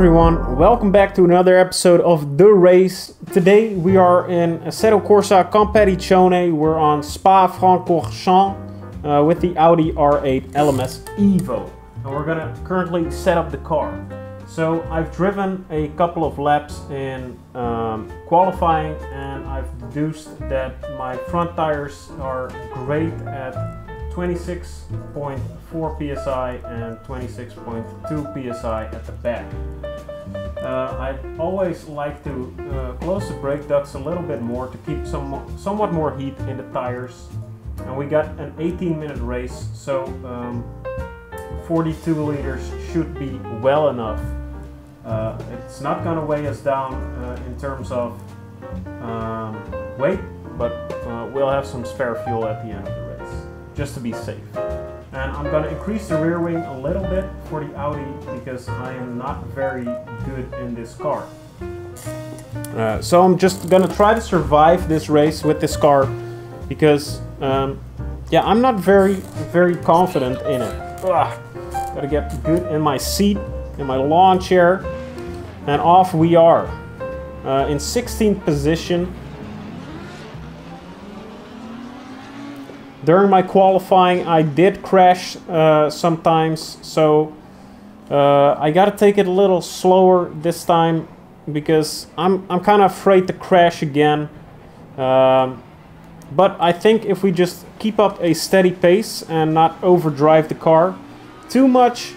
everyone, welcome back to another episode of The Race. Today we are in Assetto Corsa Competizione. We're on Spa-Francorchamps with the Audi R8 LMS Evo. And we're gonna currently set up the car. So I've driven a couple of laps in qualifying, and I've deduced that my front tires are great at 26.4 psi and 26.2 psi at the back. I always like to close the brake ducts a little bit more to keep somewhat more heat in the tires. And we got an 18-minute race, so 42 liters should be well enough. It's not going to weigh us down in terms of weight, but we'll have some spare fuel at the end of the race, just to be safe. And I'm going to increase the rear wing a little bit for the Audi because I am not very good in this car. So I'm just going to try to survive this race with this car because yeah, I'm not very confident in it. Gotta get good in my seat, in my lawn chair, and off we are. In 16th position. During my qualifying, I did crash sometimes, so I gotta take it a little slower this time because I'm kind of afraid to crash again. But I think if we just keep up a steady pace and not overdrive the car too much,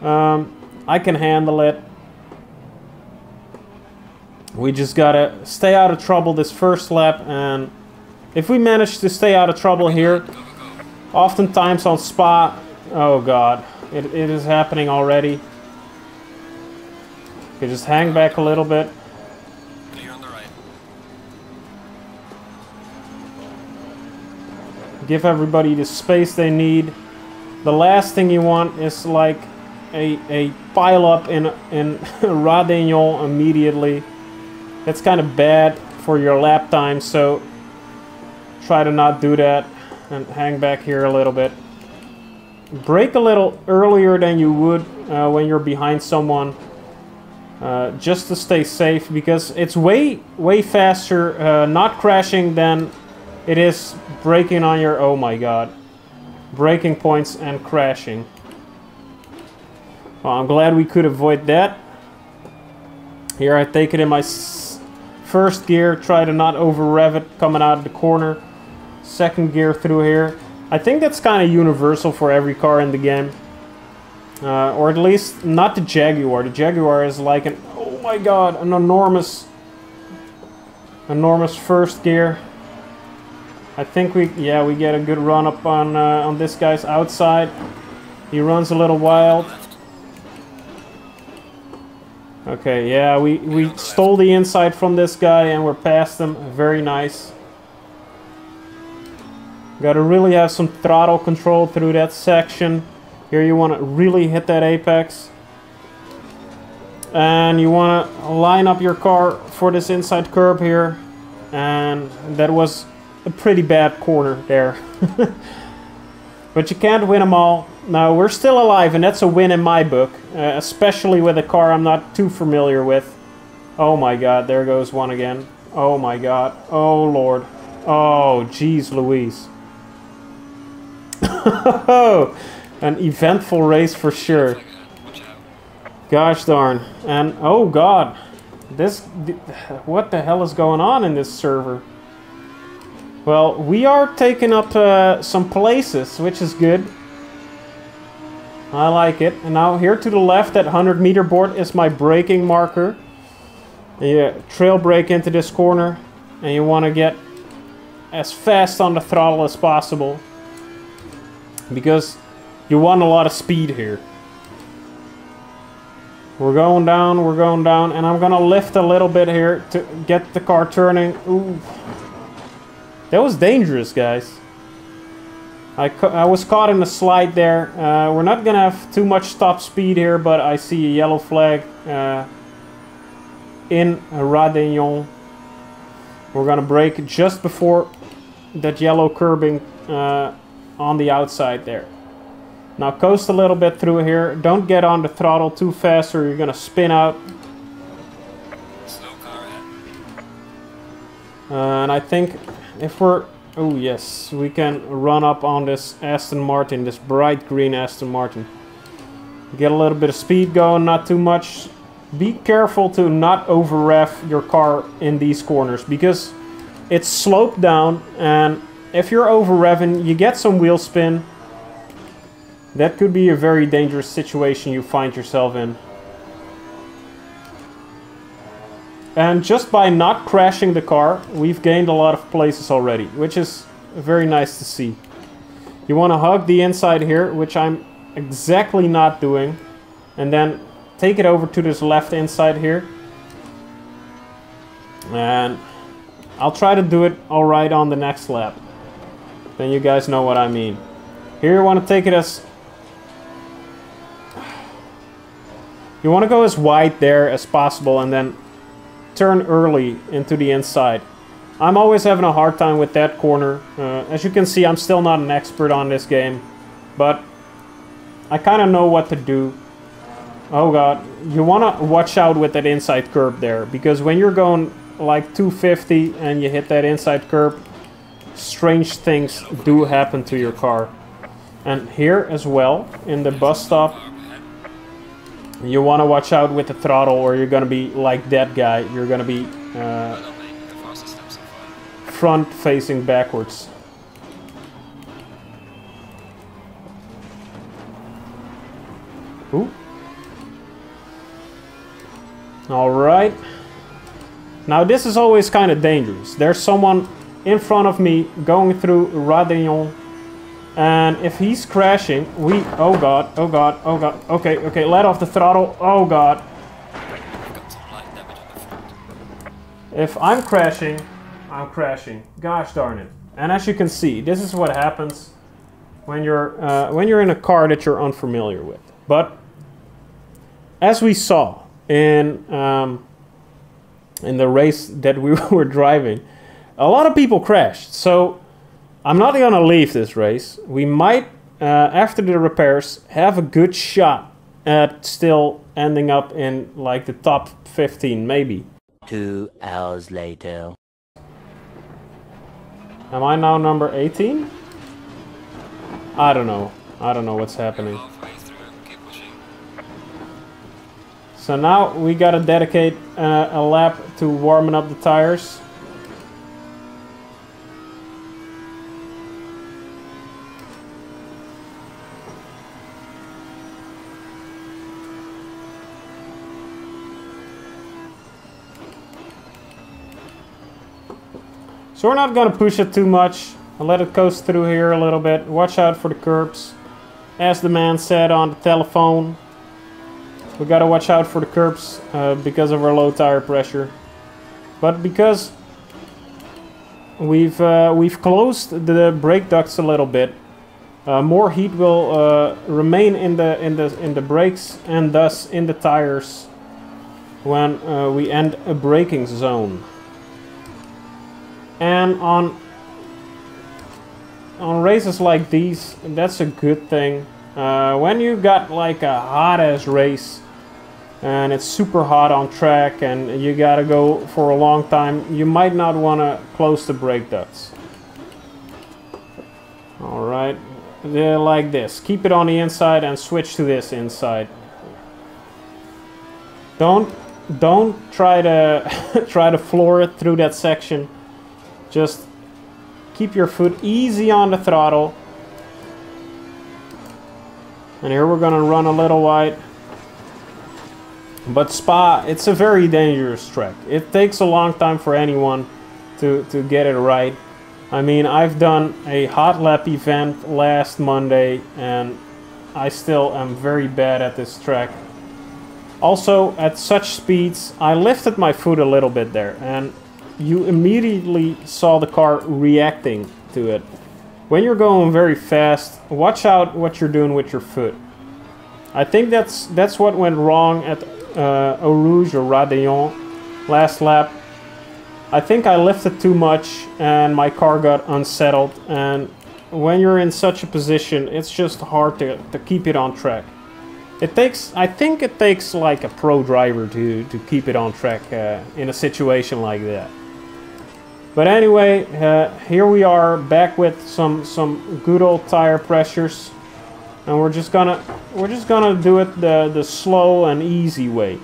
I can handle it. We just gotta stay out of trouble this first lap, and if we manage to stay out of trouble here, oftentimes on Spa, oh god, it is happening already. Okay, just hang back a little bit. Clear on the right. Give everybody the space they need. The last thing you want is like a pile up in Radegnon immediately. That's kind of bad for your lap time, so try to not do that and hang back here a little bit. Brake a little earlier than you would when you're behind someone, just to stay safe, because it's way faster not crashing than it is braking on your, oh my god, braking points and crashing. Well, I'm glad we could avoid that. Here I take it in my first gear, try to not over rev it coming out of the corner. Second gear through here. I think that's kind of universal for every car in the game. Or at least not the Jaguar. The Jaguar is like an, oh my god, an enormous first gear. I think we get a good run up on this guy's outside. He runs a little wild. Okay, yeah, we stole the inside from this guy and we're past him. Very nice. Got to really have some throttle control through that section. Here you want to really hit that apex. And you want to line up your car for this inside curb here. And that was a pretty bad corner there. But you can't win them all. No, we're still alive, and that's a win in my book. Especially with a car I'm not too familiar with. Oh my god, there goes one again. Oh my god. Oh lord. Oh, jeez Louise. An eventful race for sure. Gosh darn. And oh god, what the hell is going on in this server? Well, we are taking up some places, which is good. I like it. And now here to the left, that 100-meter board is my braking marker. You trail brake into this corner, and you want to get as fast on the throttle as possible, because you want a lot of speed here. We're going down, and I'm gonna lift a little bit here to get the car turning. Ooh. That was dangerous, guys. I was caught in a slide there. We're not gonna have too much top speed here, but I see a yellow flag in Radegnon. We're gonna brake just before that yellow curbing on the outside there. Now coast a little bit through here. Don't get on the throttle too fast or you're gonna spin out. Slow car ahead. And I think if we're... Oh yes, we can run up on this Aston Martin, this bright green Aston Martin. Get a little bit of speed going, not too much. Be careful to not over rev your car in these corners because it's sloped down, and if you're over revving, you get some wheel spin. That could be a very dangerous situation you find yourself in. And just by not crashing the car, we've gained a lot of places already, which is very nice to see. You want to hug the inside here, which I'm exactly not doing, and then take it over to this left inside here. And I'll try to do it alright on the next lap. Then you guys know what I mean. Here you want to take it as... You want to go as wide there as possible and then turn early into the inside. I'm always having a hard time with that corner. As you can see, I'm still not an expert on this game, but I kind of know what to do. Oh god, you want to watch out with that inside curb there, because when you're going like 250 and you hit that inside curb, strange things do happen to your car. And here as well, in the bus stop, you want to watch out with the throttle or you're going to be like that guy. You're going to be front facing backwards. Ooh. Alright. Now this is always kind of dangerous. There's someone in front of me going through Radillon. And if he's crashing, we... Oh god, oh god, oh god. Okay, okay, let off the throttle. Oh god. If I'm crashing, I'm crashing. Gosh darn it. And as you can see, this is what happens when you're in a car that you're unfamiliar with. But as we saw in the race that we were driving, a lot of people crashed. So I'm not going to leave this race. We might, after the repairs, have a good shot at still ending up in like the top 15, maybe. 2 hours later. Am I now number 18? I don't know. I don't know what's happening. So now we gotta dedicate a lap to warming up the tires. So we're not gonna push it too much. I'll let it coast through here a little bit. Watch out for the curbs. As the man said on the telephone, we gotta watch out for the curbs because of our low tire pressure. But because we've closed the brake ducts a little bit, more heat will remain in the brakes and thus in the tires when we end a braking zone. And on races like these, that's a good thing. When you got like a hot ass race and it's super hot on track and you gotta go for a long time, you might not want to close the brake ducts. Alright, like this. Keep it on the inside and switch to this inside. Don't try to try to floor it through that section. Just keep your foot easy on the throttle. And here we're gonna run a little wide. But Spa, it's a very dangerous track. It takes a long time for anyone to get it right. I mean, I've done a hot lap event last Monday and I still am very bad at this track. Also, at such speeds, I lifted my foot a little bit there and you immediately saw the car reacting to it. When you're going very fast, watch out what you're doing with your foot. I think that's what went wrong at Eau Rouge or Radillon last lap. I think I lifted too much and my car got unsettled and when you're in such a position, it's just hard to keep it on track. It takes, I think it takes like a pro driver to keep it on track in a situation like that. But anyway, here we are back with some good old tire pressures, and we're just gonna do it the slow and easy way.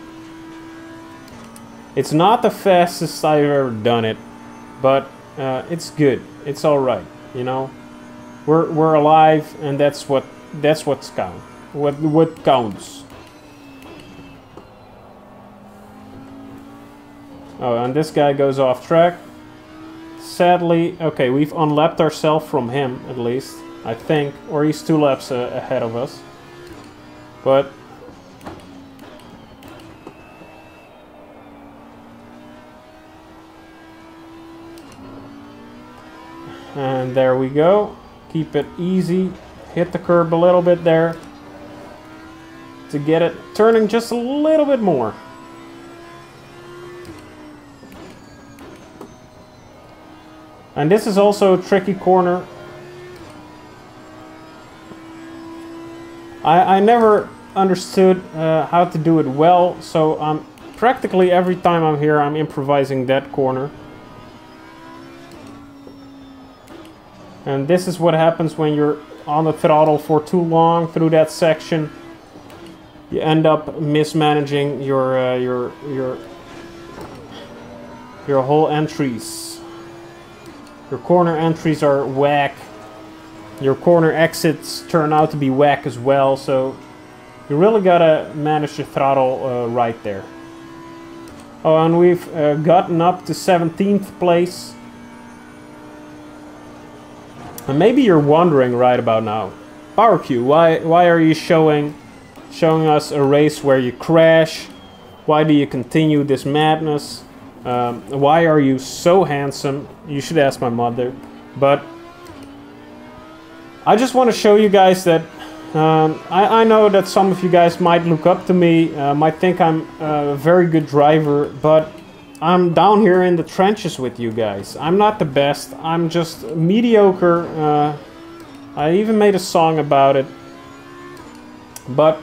It's not the fastest I've ever done it, but it's good. It's all right, you know. We're alive, and that's what's count. What counts. Oh, and this guy goes off track. Sadly, okay, we've unlapped ourselves from him, at least, I think. Or he's 2 laps ahead of us. But... and there we go. Keep it easy. Hit the curb a little bit there. To get it turning just a little bit more. And this is also a tricky corner. I never understood how to do it well, so practically every time I'm here I'm improvising that corner. And this is what happens when you're on the throttle for too long through that section. You end up mismanaging your whole entries. Your corner entries are whack. Your corner exits turn out to be whack as well, so you really gotta manage your throttle right there. Oh, and we've gotten up to 17th place. And maybe you're wondering right about now, PowerQ, why are you showing us a race where you crash? Why do you continue this madness? Why are you so handsome? You should ask my mother. But I just want to show you guys that I know that some of you guys might look up to me, might think I'm a very good driver, but I'm down here in the trenches with you guys. I'm not the best. I'm just mediocre. I even made a song about it. But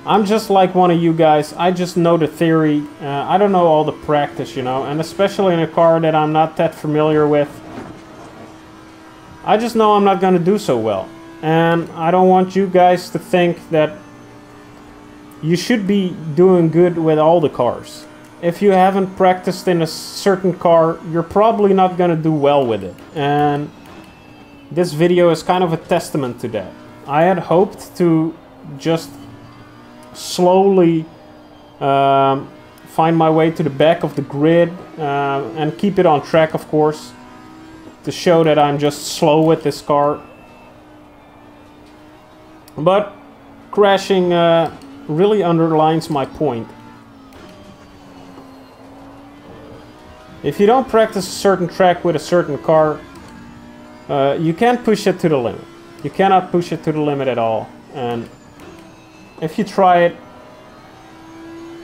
I'm just like one of you guys. I just know the theory. I don't know all the practice, you know. And especially in a car that I'm not that familiar with. I just know I'm not going to do so well. And I don't want you guys to think that you should be doing good with all the cars. If you haven't practiced in a certain car, you're probably not going to do well with it. And this video is kind of a testament to that. I had hoped to just slowly find my way to the back of the grid and keep it on track, of course, to show that I'm just slow with this car. But crashing really underlines my point. If you don't practice a certain track with a certain car, you can't push it to the limit. You cannot push it to the limit at all. And if you try it,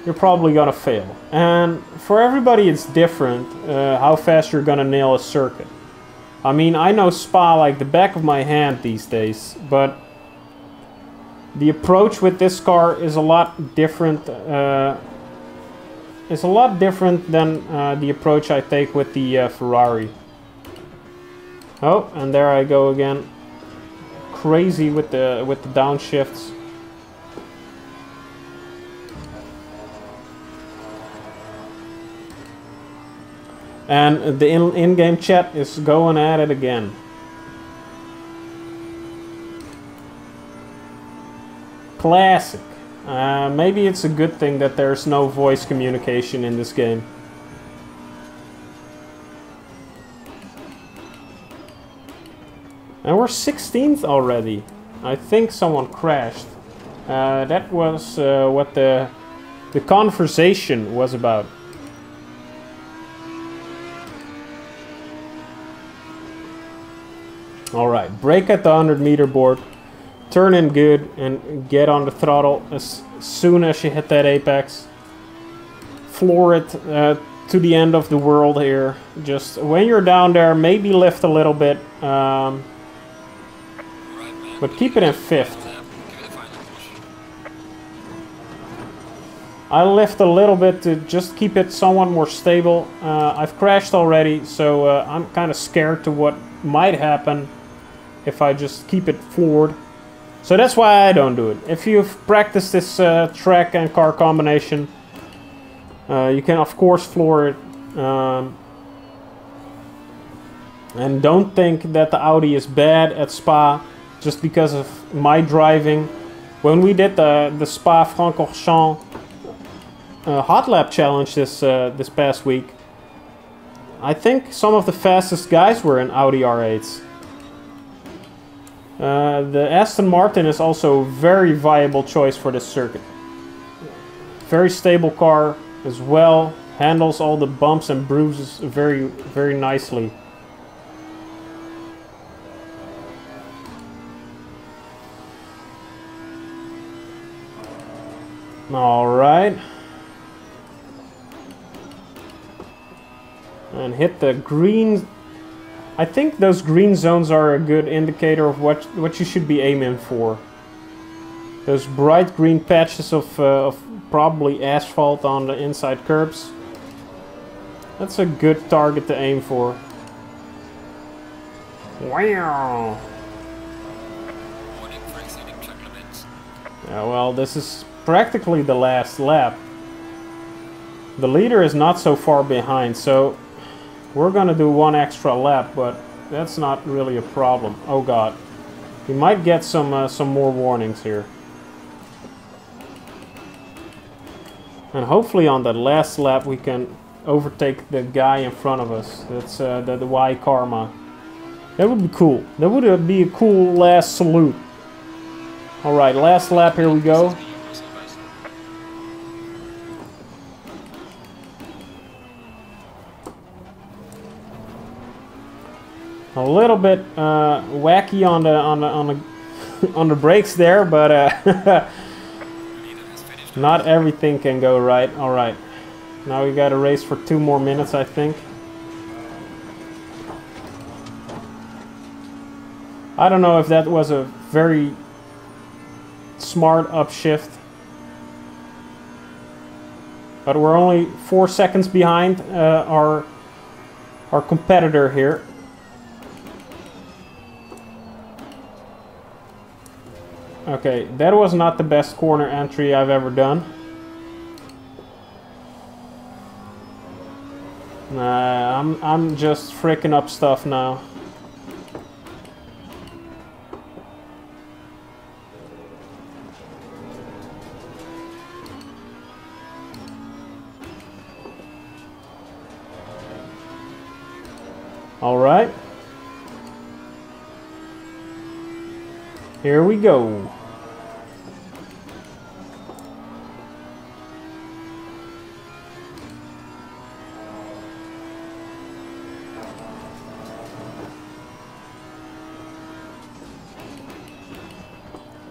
you're probably gonna fail. And for everybody it's different how fast you're gonna nail a circuit. I mean, I know Spa like the back of my hand these days, but the approach with this car is a lot different. It's a lot different than the approach I take with the Ferrari. Oh, and there I go again. Crazy with the downshifts. And the in-game chat is going at it again. Classic. Maybe it's a good thing that there's no voice communication in this game. And we're 16th already. I think someone crashed. That was what the conversation was about. Alright, brake at the 100-meter board. Turn in good and get on the throttle as soon as you hit that apex. Floor it to the end of the world here. Just when you're down there, maybe lift a little bit, but keep it in 5th. I lift a little bit to just keep it somewhat more stable. I've crashed already, so I'm kind of scared to what might happen if I just keep it forward. So that's why I don't do it. If you've practiced this track and car combination, you can of course floor it. And don't think that the Audi is bad at Spa just because of my driving. When we did the Spa-Francorchamps hot lap challenge this past week, I think some of the fastest guys were in Audi R8s. The Aston Martin is also a very viable choice for this circuit. Very stable car as well. Handles all the bumps and bruises very, very nicely. Alright. And hit the green. I think those green zones are a good indicator of what you should be aiming for. Those bright green patches of probably asphalt on the inside curbs. That's a good target to aim for. Wow. Yeah, well, this is practically the last lap. The leader is not so far behind, so we're gonna do one extra lap, but that's not really a problem. Oh god, we might get some more warnings here, and hopefully on that last lap we can overtake the guy in front of us. That's the Y Karma. That would be cool. That would be a cool last salute. All right, last lap. Here we go. A little bit wacky on the brakes there, but not everything can go right. All right, now we got to race for 2 more minutes, I think. I don't know if that was a very smart upshift, but we're only 4 seconds behind our competitor here. Okay, that was not the best corner entry I've ever done. I'm just freaking up stuff now. All right. Here we go.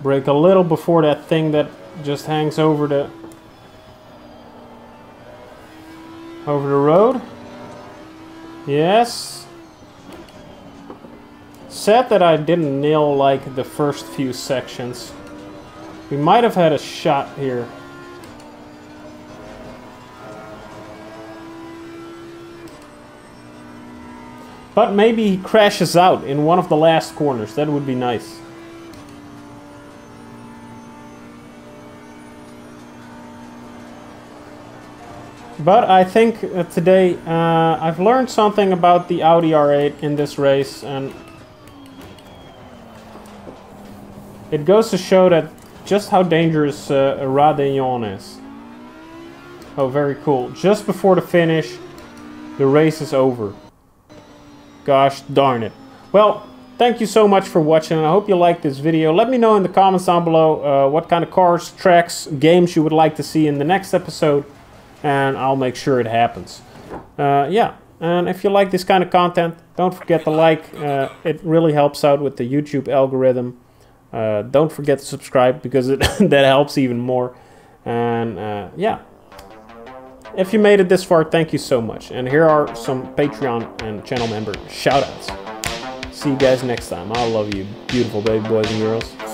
Brake a little before that thing that just hangs over the road. Yes. Sad that I didn't nail like the first few sections. We might have had a shot here. But maybe he crashes out in one of the last corners. That would be nice. But I think today I've learned something about the Audi R8 in this race, and it goes to show that just how dangerous Radillon is. Oh, very cool. Just before the finish, the race is over. Gosh darn it. Well, thank you so much for watching. I hope you liked this video. Let me know in the comments down below what kind of cars, tracks, games you would like to see in the next episode, and I'll make sure it happens. Yeah, and if you like this kind of content, don't forget to like. It really helps out with the YouTube algorithm. Don't forget to subscribe because that helps even more. And yeah, If you made it this far, thank you so much. And here are some Patreon and channel member shoutouts. See you guys next time. I love you, beautiful baby boys and girls.